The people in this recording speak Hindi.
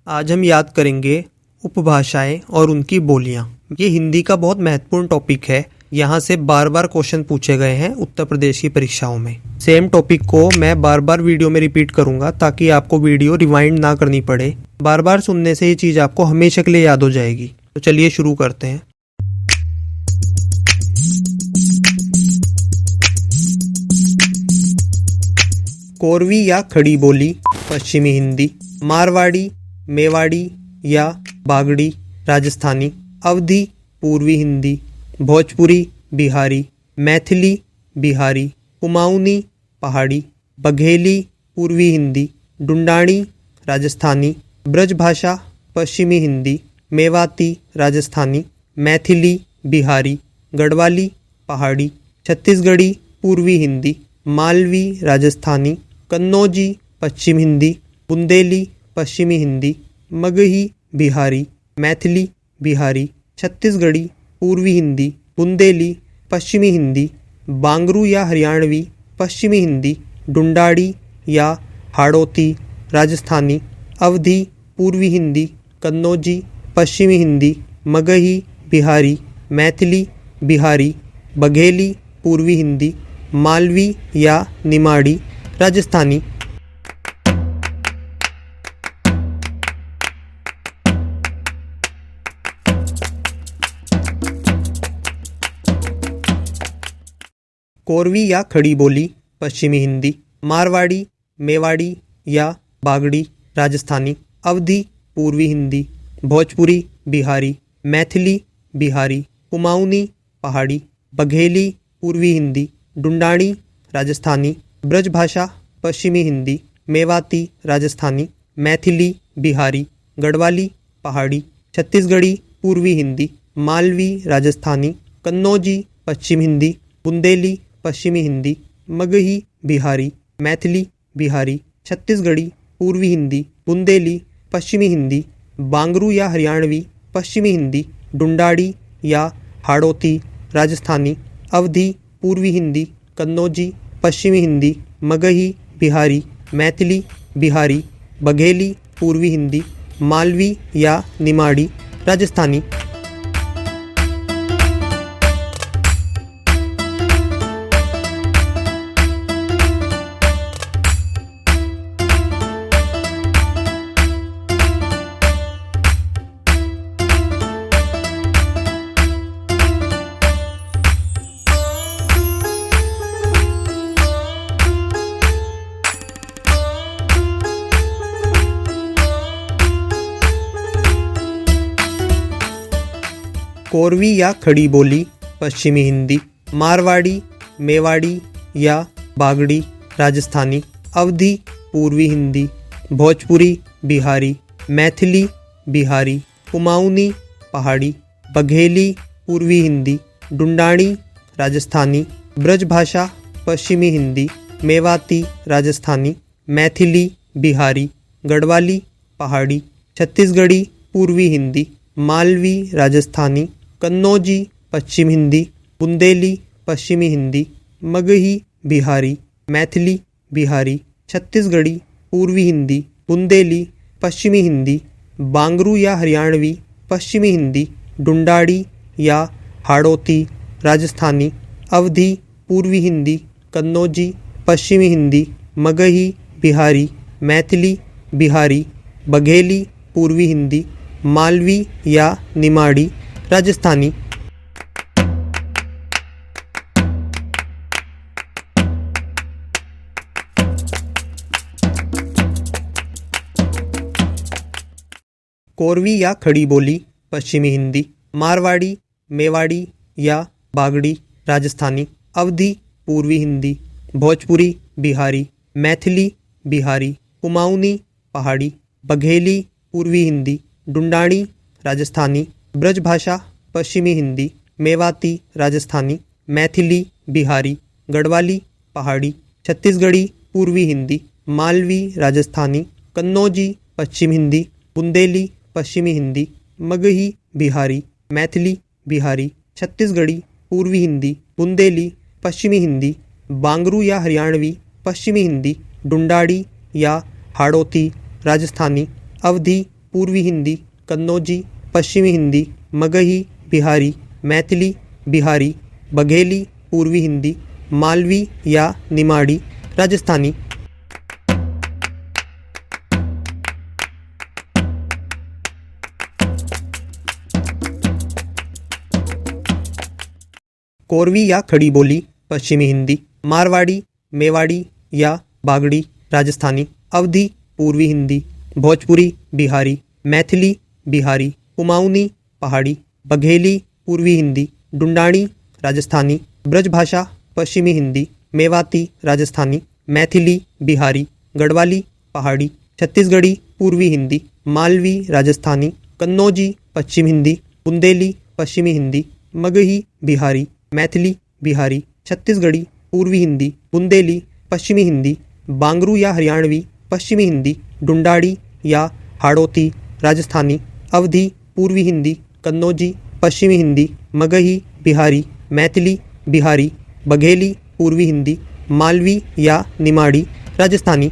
आज हम याद करेंगे उपभाषाएं और उनकी बोलियां। ये हिंदी का बहुत महत्वपूर्ण टॉपिक है। यहाँ से बार बार क्वेश्चन पूछे गए हैं उत्तर प्रदेश की परीक्षाओं में। सेम टॉपिक को मैं बार बार वीडियो में रिपीट करूंगा ताकि आपको वीडियो रिवाइंड ना करनी पड़े। बार बार सुनने से ये चीज़ आपको हमेशा के लिए याद हो जाएगी। तो चलिए शुरू करते हैं। कोरवी या खड़ी बोली पश्चिमी हिंदी, मारवाड़ी, मेवाड़ी या बागड़ी राजस्थानी, अवधी पूर्वी हिंदी, भोजपुरी बिहारी, मैथिली बिहारी, कुमाऊनी पहाड़ी, बघेली पूर्वी हिंदी, डुंडाणी राजस्थानी, ब्रजभाषा पश्चिमी हिंदी, मेवाती राजस्थानी, मैथिली बिहारी, गढ़वाली पहाड़ी, छत्तीसगढ़ी पूर्वी हिंदी, मालवी राजस्थानी, कन्नौजी पश्चिम हिंदी, बुंदेली पश्चिमी हिंदी, मगही बिहारी, मैथिली बिहारी, छत्तीसगढ़ी पूर्वी हिंदी, बुंदेली पश्चिमी हिंदी, बांगरू या हरियाणवी पश्चिमी हिंदी, डुंडाड़ी या हाड़ौती राजस्थानी, अवधी पूर्वी हिंदी, कन्नौजी पश्चिमी हिंदी, मगही बिहारी, मैथिली बिहारी, बघेली पूर्वी हिंदी, मालवी या निमाड़ी राजस्थानी। कोरवी या खड़ी बोली पश्चिमी हिंदी, मारवाड़ी, मेवाड़ी या बागड़ी राजस्थानी, अवधी पूर्वी हिंदी, भोजपुरी बिहारी, मैथिली बिहारी, कुमाऊनी पहाड़ी, बघेली पूर्वी हिंदी, डुंडाणी राजस्थानी, ब्रजभाषा पश्चिमी हिंदी, मेवाती राजस्थानी, मैथिली बिहारी, गढ़वाली पहाड़ी, छत्तीसगढ़ी पूर्वी हिंदी, मालवी राजस्थानी, कन्नौजी पश्चिम हिंदी, बुंदेली पश्चिमी हिंदी, मगही बिहारी, मैथिली बिहारी, छत्तीसगढ़ी पूर्वी हिंदी, बुंदेली पश्चिमी हिंदी, बांगरू या हरियाणवी पश्चिमी हिंदी, डुंडाड़ी या हाड़ौती राजस्थानी, अवधी पूर्वी हिंदी, कन्नौजी पश्चिमी हिंदी, मगही बिहारी, मैथिली बिहारी, बघेली पूर्वी हिंदी, मालवी या निमाड़ी राजस्थानी। कोरवी या खड़ी बोली पश्चिमी हिंदी, मारवाड़ी, मेवाड़ी या बागड़ी राजस्थानी, अवधी पूर्वी हिंदी, भोजपुरी बिहारी, मैथिली बिहारी, कुमाऊनी पहाड़ी, बघेली पूर्वी हिंदी, डुंडाणी राजस्थानी, ब्रजभाषा पश्चिमी हिंदी, मेवाती राजस्थानी, मैथिली बिहारी, गढ़वाली पहाड़ी, छत्तीसगढ़ी पूर्वी हिंदी, मालवी राजस्थानी, कन्नौजी पश्चिम हिंदी, बुंदेली पश्चिमी हिंदी, मगही बिहारी, मैथिली बिहारी, छत्तीसगढ़ी पूर्वी हिंदी, बुंदेली पश्चिमी हिंदी, बांगरू या हरियाणवी पश्चिमी हिंदी, डुंडाड़ी या हाड़ौती राजस्थानी, अवधी पूर्वी हिंदी, कन्नौजी पश्चिमी हिंदी, मगही बिहारी, मैथिली बिहारी, बघेली पूर्वी हिंदी, मालवी या निमाड़ी राजस्थानी। कोरवी या खड़ी बोली पश्चिमी हिंदी, मारवाड़ी, मेवाड़ी या बागड़ी राजस्थानी, अवधी पूर्वी हिंदी, भोजपुरी बिहारी, मैथिली बिहारी, कुमाऊनी पहाड़ी, बघेली पूर्वी हिंदी, डुंडाणी राजस्थानी, ब्रजभाषा पश्चिमी हिंदी, मेवाती राजस्थानी, मैथिली बिहारी, गढ़वाली पहाड़ी, छत्तीसगढ़ी पूर्वी हिंदी, मालवी राजस्थानी, कन्नौजी पश्चिम हिंदी, बुंदेली पश्चिमी हिंदी, मगही बिहारी, मैथिली बिहारी, छत्तीसगढ़ी पूर्वी हिंदी, बुंदेली पश्चिमी हिंदी, बांगरू या हरियाणवी पश्चिमी हिंदी, डुंडाड़ी या हाड़ौती राजस्थानी, अवधी पूर्वी हिंदी, कन्नौजी, पश्चिमी हिंदी, मगही, बिहारी, मैथिली, बिहारी, बघेली, पूर्वी हिंदी, मालवी या निमाड़ी, राजस्थानी। कोरवी या खड़ी बोली, पश्चिमी हिंदी, मारवाड़ी, मेवाड़ी या बागड़ी, राजस्थानी, अवधी, पूर्वी हिंदी, भोजपुरी, बिहारी, मैथिली, बिहारी, कुमाऊनी, पहाड़ी, बघेली, पूर्वी हिंदी, डुंडाणी, राजस्थानी, ब्रजभाषा, पश्चिमी हिंदी, मेवाती, राजस्थानी, मैथिली, बिहारी, गढ़वाली, पहाड़ी, छत्तीसगढ़ी, पूर्वी हिंदी, मालवी, राजस्थानी, कन्नौजी, पश्चिम हिंदी, बुंदेली, पश्चिमी हिंदी, मगही, बिहारी, मैथिली, बिहारी, छत्तीसगढ़ी, पूर्वी हिंदी, बुंदेली, पश्चिमी हिंदी, बांगरू या हरियाणवी, पश्चिमी हिंदी, डुंडाड़ी या हाड़ौती, राजस्थानी, अवधी, पूर्वी हिंदी, कन्नौजी, पश्चिमी हिंदी, मगही, बिहारी, मैथिली, बिहारी, बघेली, पूर्वी हिंदी, मालवी या निमाड़ी, राजस्थानी।